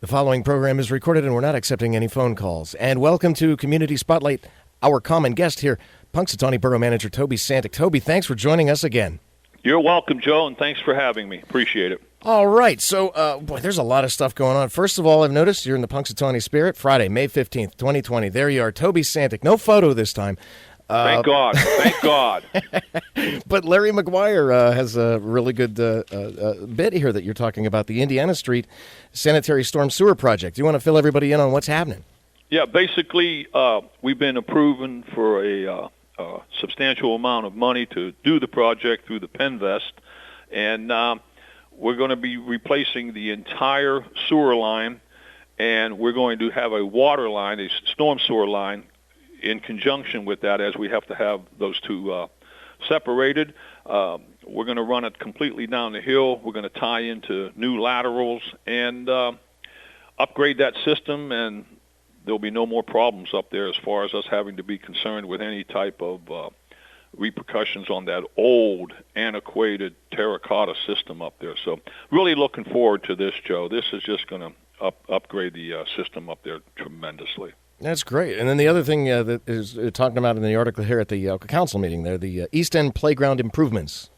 The following program is recorded and we're not accepting any phone calls. And welcome to Community Spotlight. Our common guest here, Punxsutawney Borough Manager Toby Santic. Toby, thanks for joining us again. You're welcome, Joe, and thanks for having me. Appreciate it. All right, so, there's a lot of stuff going on. First of all, I've noticed you're in the Punxsutawney spirit. Friday, May 15th, 2020. There you are, Toby Santic. No photo this time. Thank God. Thank God. But Larry McGuire has a really good bit here that you're talking about, the Indiana Street Sanitary Storm Sewer Project. Do you want to fill everybody in on what's happening? Yeah, basically, we've been approving for a substantial amount of money to do the project through the Penvest, and we're going to be replacing the entire sewer line, and we're going to have a water line, a storm sewer line, in conjunction with that, as we have to have those two separated. We're going to run it completely down the hill. We're going to tie into new laterals and upgrade that system, and there'll be no more problems up there as far as us having to be concerned with any type of repercussions on that old, antiquated terracotta system up there. So really looking forward to this, Joe. This is just going to upgrade the system up there tremendously. That's great. And then the other thing that is talking about in the article here at the council meeting there, the East End Playground improvements.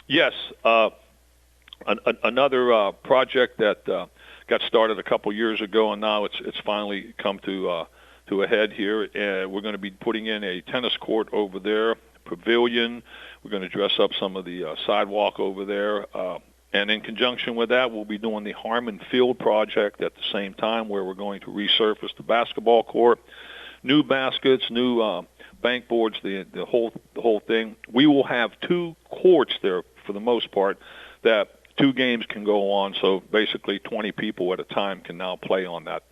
Yes. Another project that got started a couple years ago, and now it's finally come to a head here. We're going to be putting in a tennis court over there, pavilion. We're going to dress up some of the sidewalk over there. And in conjunction with that, we'll be doing the Harmon Field project at the same time, where we're going to resurface the basketball court, new baskets, new bank boards, the whole thing. We will have two courts there for the most part that two games can go on. So basically, 20 people at a time can now play on that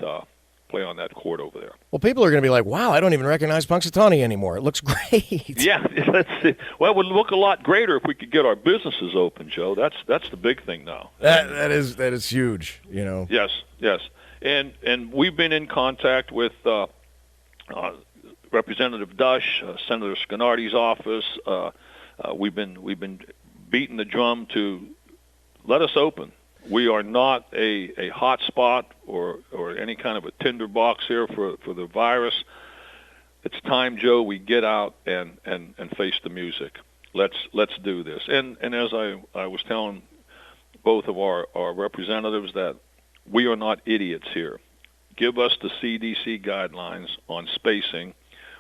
court over there. Well, people are going to be like, wow, I don't even recognize Punxsutawney anymore. It looks great. Yeah, well, it would look a lot greater if we could get our businesses open, Joe. That's the big thing now. That is huge, you know. Yes. And we've been in contact with Representative Dush, Senator Sconardi's office. We've been beating the drum to let us open. We are not a hot spot or any kind of a tinderbox here for the virus. It's time, Joe, we get out and face the music. Let's do this. And as I was telling both of our representatives, that we are not idiots here. Give us the CDC guidelines on spacing.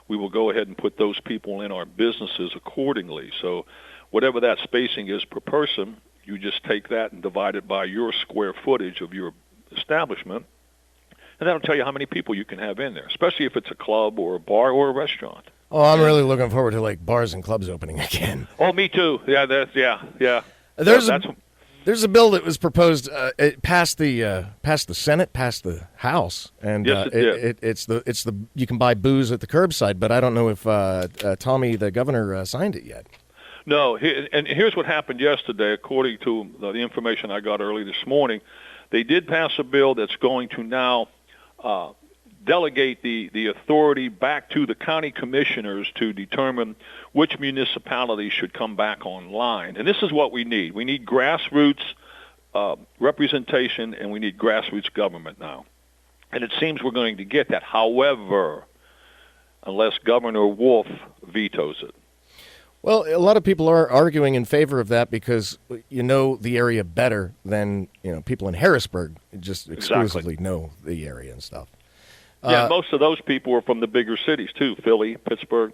We will go ahead and put those people in our businesses accordingly. So whatever that spacing is per person, you just take that and divide it by your square footage of your establishment, and that'll tell you how many people you can have in there, especially if it's a club or a bar or a restaurant. Oh, I'm really looking forward to, like, bars and clubs opening again. Oh, me too. Yeah, yeah. There's a bill that was proposed. It passed the Senate, passed the House, and yes, it's the you can buy booze at the curbside. But I don't know if Tommy, the governor, signed it yet. No, and here's what happened yesterday. According to the information I got early this morning, they did pass a bill that's going to now delegate the authority back to the county commissioners to determine which municipalities should come back online. And this is what we need. We need grassroots representation, and we need grassroots government now. And it seems we're going to get that. However, unless Governor Wolf vetoes it. Well, a lot of people are arguing in favor of that because you know the area better than people in Harrisburg just exclusively know the area and stuff. Yeah, most of those people are from the bigger cities too: Philly, Pittsburgh,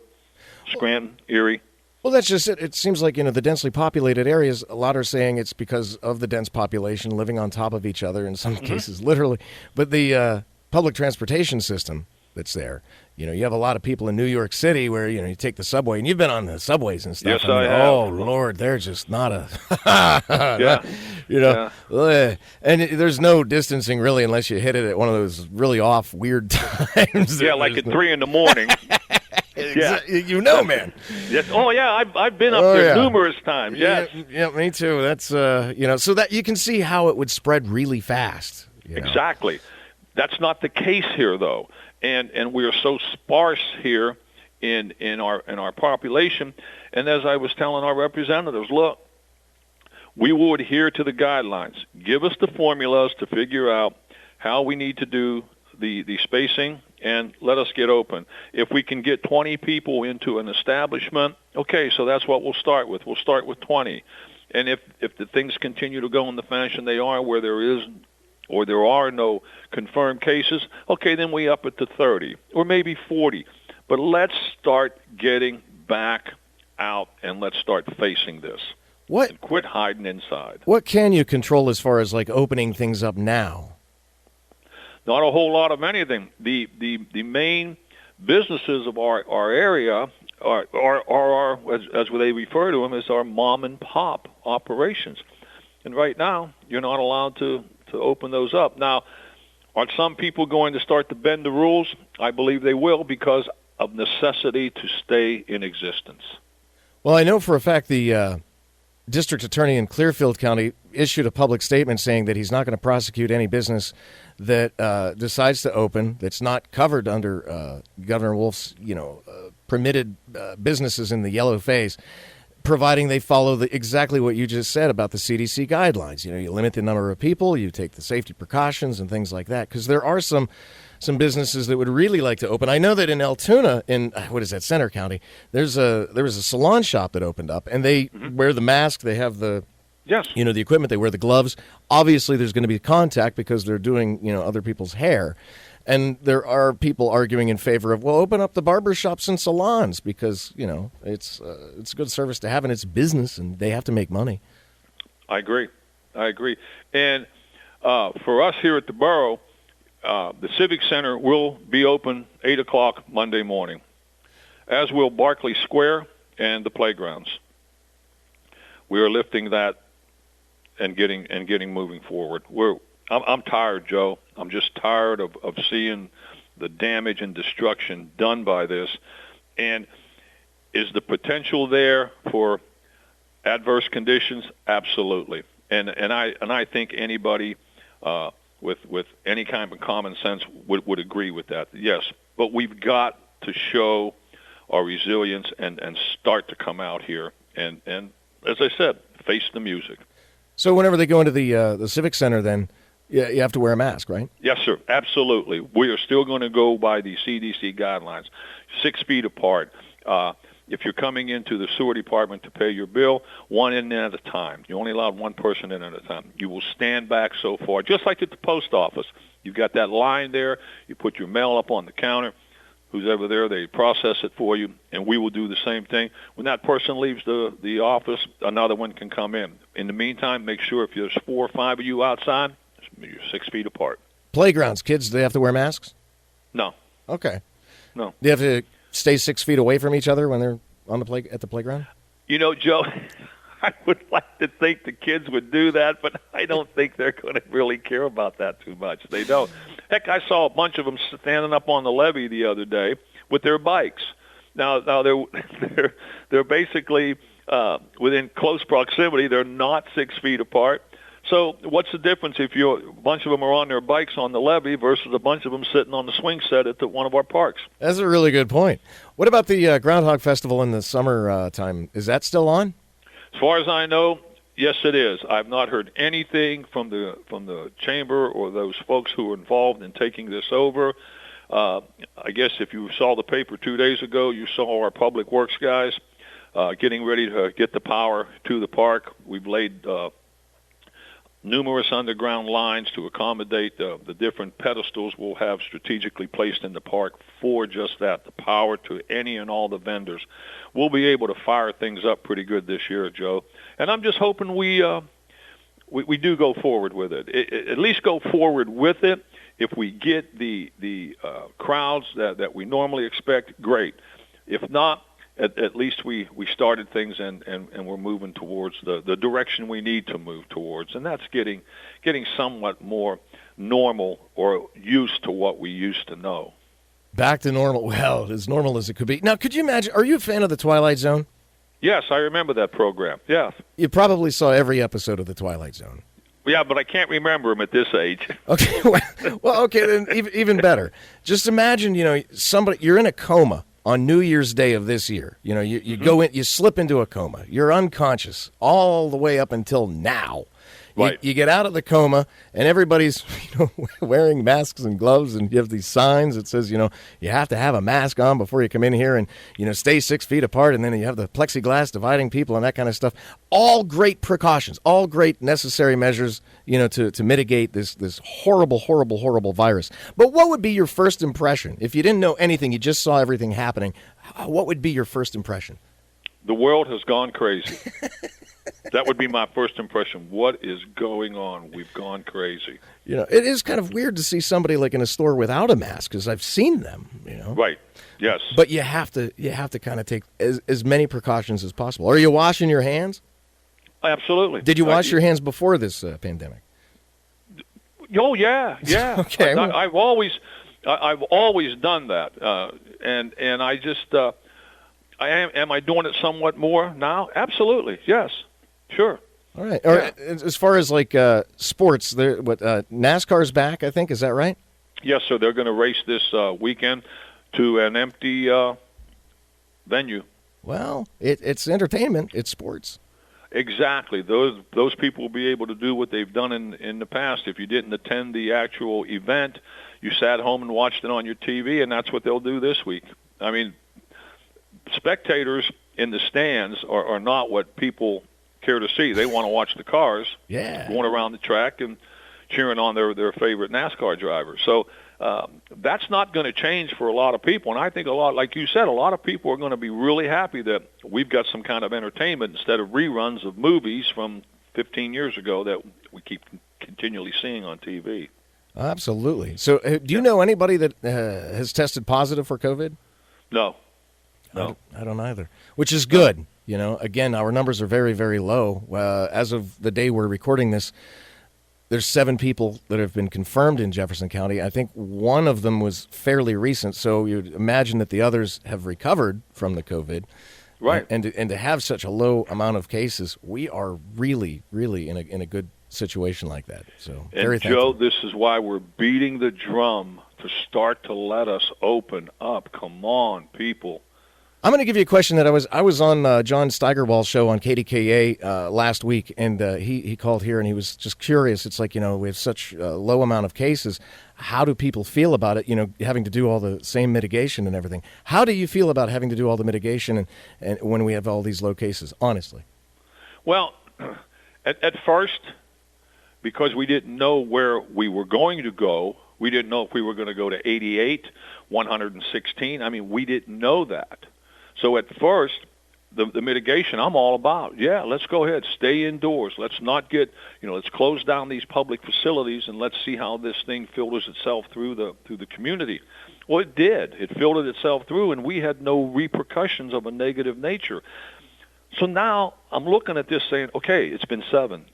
Scranton, Erie. Well, that's just it. It seems like the densely populated areas. A lot are saying it's because of the dense population living on top of each other. In some cases, literally, but the public transportation system that's there. You have a lot of people in New York City where, you take the subway, and you've been on the subways and stuff. Yes, I have. Oh, Lord, they're just not a... Yeah. And there's no distancing, really, unless you hit it at one of those really off, weird times. Yeah, like at 3 in the morning. Yeah. Man. Yes. Oh, yeah, I've been up there numerous times, yes. Yeah, me too. That's, so that you can see how it would spread really fast. Exactly. That's not the case here, though. And we are so sparse here in our population. And as I was telling our representatives, look, we will adhere to the guidelines. Give us the formulas to figure out how we need to do the spacing, and let us get open. If we can get 20 people into an establishment, okay, so that's what we'll start with. We'll start with 20. And if the things continue to go in the fashion they are, where there is or there are no confirmed cases, okay, then we up it to 30 or maybe 40. But let's start getting back out and let's start facing this. What? And quit hiding inside. What can you control as far as like opening things up now? Not a whole lot of anything. The main businesses of our area are as they refer to them, as our mom and pop operations. And right now, you're not allowed to open those up. Now, are some people going to start to bend the rules? I believe they will, because of necessity to stay in existence. Well, I know for a fact the district attorney in Clearfield County issued a public statement saying that he's not going to prosecute any business that decides to open that's not covered under Governor Wolf's, permitted businesses in the yellow phase, providing they follow exactly what you just said about the CDC guidelines. You limit the number of people, you take the safety precautions and things like that, because there are some businesses that would really like to open. I know that in Altoona, in Center County, there was a salon shop that opened up, and they wear the mask, they have the the equipment, they wear the gloves. Obviously, there's going to be contact because they're doing other people's hair, and there are people arguing in favor of open up the barber shops and salons because it's a good service to have and it's business and they have to make money. I agree, and for us here at the borough. The Civic Center will be open 8 o'clock Monday morning, as will Barclay Square and the playgrounds. We are lifting that and getting moving forward. I'm tired, Joe. I'm just tired of seeing the damage and destruction done by this. And is the potential there for adverse conditions? Absolutely. And I think anybody with any kind of common sense would agree with that. Yes, but we've got to show our resilience and start to come out here and as I said, face the music. So whenever they go into the Civic Center, then you have to wear a mask, right? Yes, sir. Absolutely. We are still going to go by the CDC guidelines, 6 feet apart. If you're coming into the sewer department to pay your bill, one in at a time. You're only allowed one person in at a time. You will stand back so far, just like at the post office. You've got that line there. You put your mail up on the counter. Who's ever there, they process it for you, and we will do the same thing. When that person leaves the office, another one can come in. In the meantime, make sure if there's 4 or 5 of you outside, you're 6 feet apart. Playgrounds, kids, do they have to wear masks? No. Okay. No. Do you have to stay 6 feet away from each other when they're on at the playground? Joe, I would like to think the kids would do that, but I don't think they're going to really care about that too much. They don't. Heck, I saw a bunch of them standing up on the levee the other day with their bikes. Now they're basically within close proximity. They're not 6 feet apart. So what's the difference if a bunch of them are on their bikes on the levee versus a bunch of them sitting on the swing set at one of our parks? That's a really good point. What about the Groundhog Festival in the summer time? Is that still on? As far as I know, yes, it is. I've not heard anything from the chamber or those folks who are involved in taking this over. I guess if you saw the paper 2 days ago, you saw our public works guys getting ready to get the power to the park. We've laid numerous underground lines to accommodate the different pedestals we'll have strategically placed in the park for just that, the power to any and all the vendors. We'll be able to fire things up pretty good this year, Joe. And I'm just hoping we do go forward with it. At least go forward with it. If we get the crowds that we normally expect, great. If not, at least we started things and we're moving towards the direction we need to move towards, and that's getting somewhat more normal or used to what we used to know. Back to normal. Well, as normal as it could be. Now, could you imagine, are you a fan of The Twilight Zone? Yes, I remember that program, yes. You probably saw every episode of The Twilight Zone. Yeah, but I can't remember them at this age. Okay, well, okay, then even better. Just imagine, you're in a coma on New Year's Day of this year. You go in, you slip into a coma. You're unconscious all the way up until now. Right. You get out of the coma, and everybody's wearing masks and gloves, and you have these signs that says, you have to have a mask on before you come in here, and stay 6 feet apart, and then you have the plexiglass dividing people and that kind of stuff. All great precautions, all great necessary measures, to mitigate this horrible, horrible, horrible virus. But what would be your first impression if you didn't know anything? You just saw everything happening. What would be your first impression? The world has gone crazy. That would be my first impression. What is going on? We've gone crazy. It is kind of weird to see somebody like in a store without a mask, because I've seen them. Right. Yes. But you have to kind of take as many precautions as possible. Are you washing your hands? Absolutely. Did you wash your hands before this pandemic? Oh yeah. Okay. I've always done that, and I just am I doing it somewhat more now? Absolutely. Yes. Sure. All right. Yeah. As far as like sports, NASCAR's back, I think. Is that right? Yes, sir. They're going to race this weekend to an empty venue. Well, it's entertainment. It's sports. Exactly. Those people will be able to do what they've done in the past. If you didn't attend the actual event, you sat home and watched it on your TV, and that's what they'll do this week. I mean, spectators in the stands are not what people care to see. They want to watch the cars going around the track and cheering on their favorite NASCAR driver. So that's not going to change for a lot of people. And I think like you said, a lot of people are going to be really happy that we've got some kind of entertainment instead of reruns of movies from 15 years ago that we keep continually seeing on TV. Absolutely. So do you know anybody that has tested positive for COVID? No. I don't either, which is good. Again, our numbers are very, very low. As of the day we're recording this, there's 7 people that have been confirmed in Jefferson County. I think one of them was fairly recent, so you'd imagine that the others have recovered from the COVID. Right. And to have such a low amount of cases, we are really, really in a good situation like that. So, and Joe, this is why we're beating the drum to start to let us open up. Come on, people. I'm going to give you a question that I was on John Steigerwald's show on KDKA last week, and he called here and he was just curious. It's like, we have such a low amount of cases. How do people feel about it, having to do all the same mitigation and everything? How do you feel about having to do all the mitigation and when we have all these low cases, honestly? Well, at first, because we didn't know where we were going to go, we didn't know if we were going to go to 88, 116. I mean, we didn't know that. So at first, the mitigation I'm all about. Yeah, let's go ahead, stay indoors. Let's not get, let's close down these public facilities and let's see how this thing filters itself through the community. Well, it did. It filtered itself through, and we had no repercussions of a negative nature. So now I'm looking at this saying, okay, it's been 7.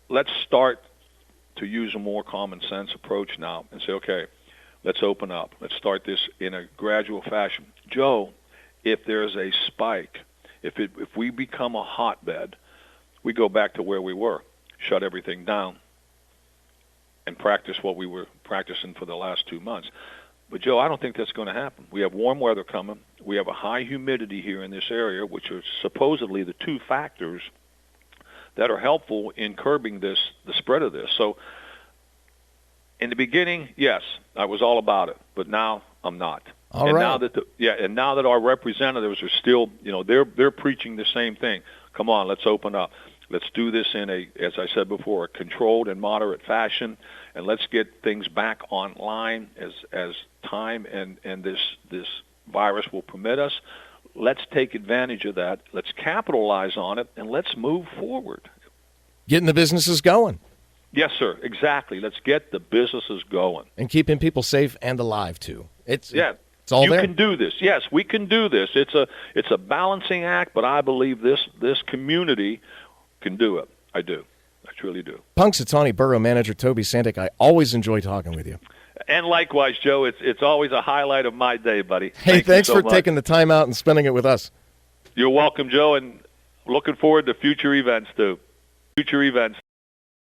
Let's start to use a more common sense approach now and say, okay, let's open up. Let's start this in a gradual fashion. Joe, if there's a spike, if we become a hotbed, we go back to where we were, shut everything down, and practice what we were practicing for the last 2 months. But, Joe, I don't think that's going to happen. We have warm weather coming. We have a high humidity here in this area, which are supposedly the 2 factors that are helpful in curbing the spread of this. So, in the beginning, yes, I was all about it, but now I'm not. All and right. Now that our representatives are still, they're preaching the same thing. Come on, let's open up. Let's do this in as I said before, a controlled and moderate fashion, and let's get things back online as time and this virus will permit us. Let's take advantage of that. Let's capitalize on it, and let's move forward. Getting the businesses going. Yes, sir. Exactly. Let's get the businesses going. And keeping people safe and alive, too. It's all you there. You can do this. Yes, we can do this. It's a balancing act, but I believe this community can do it. I do. I truly do. Punxsutawney Borough Manager Toby Sandick, I always enjoy talking with you. And likewise, Joe, it's always a highlight of my day, buddy. Hey, thanks for taking the time out and spending it with us. You're welcome, Joe, and looking forward to future events, too.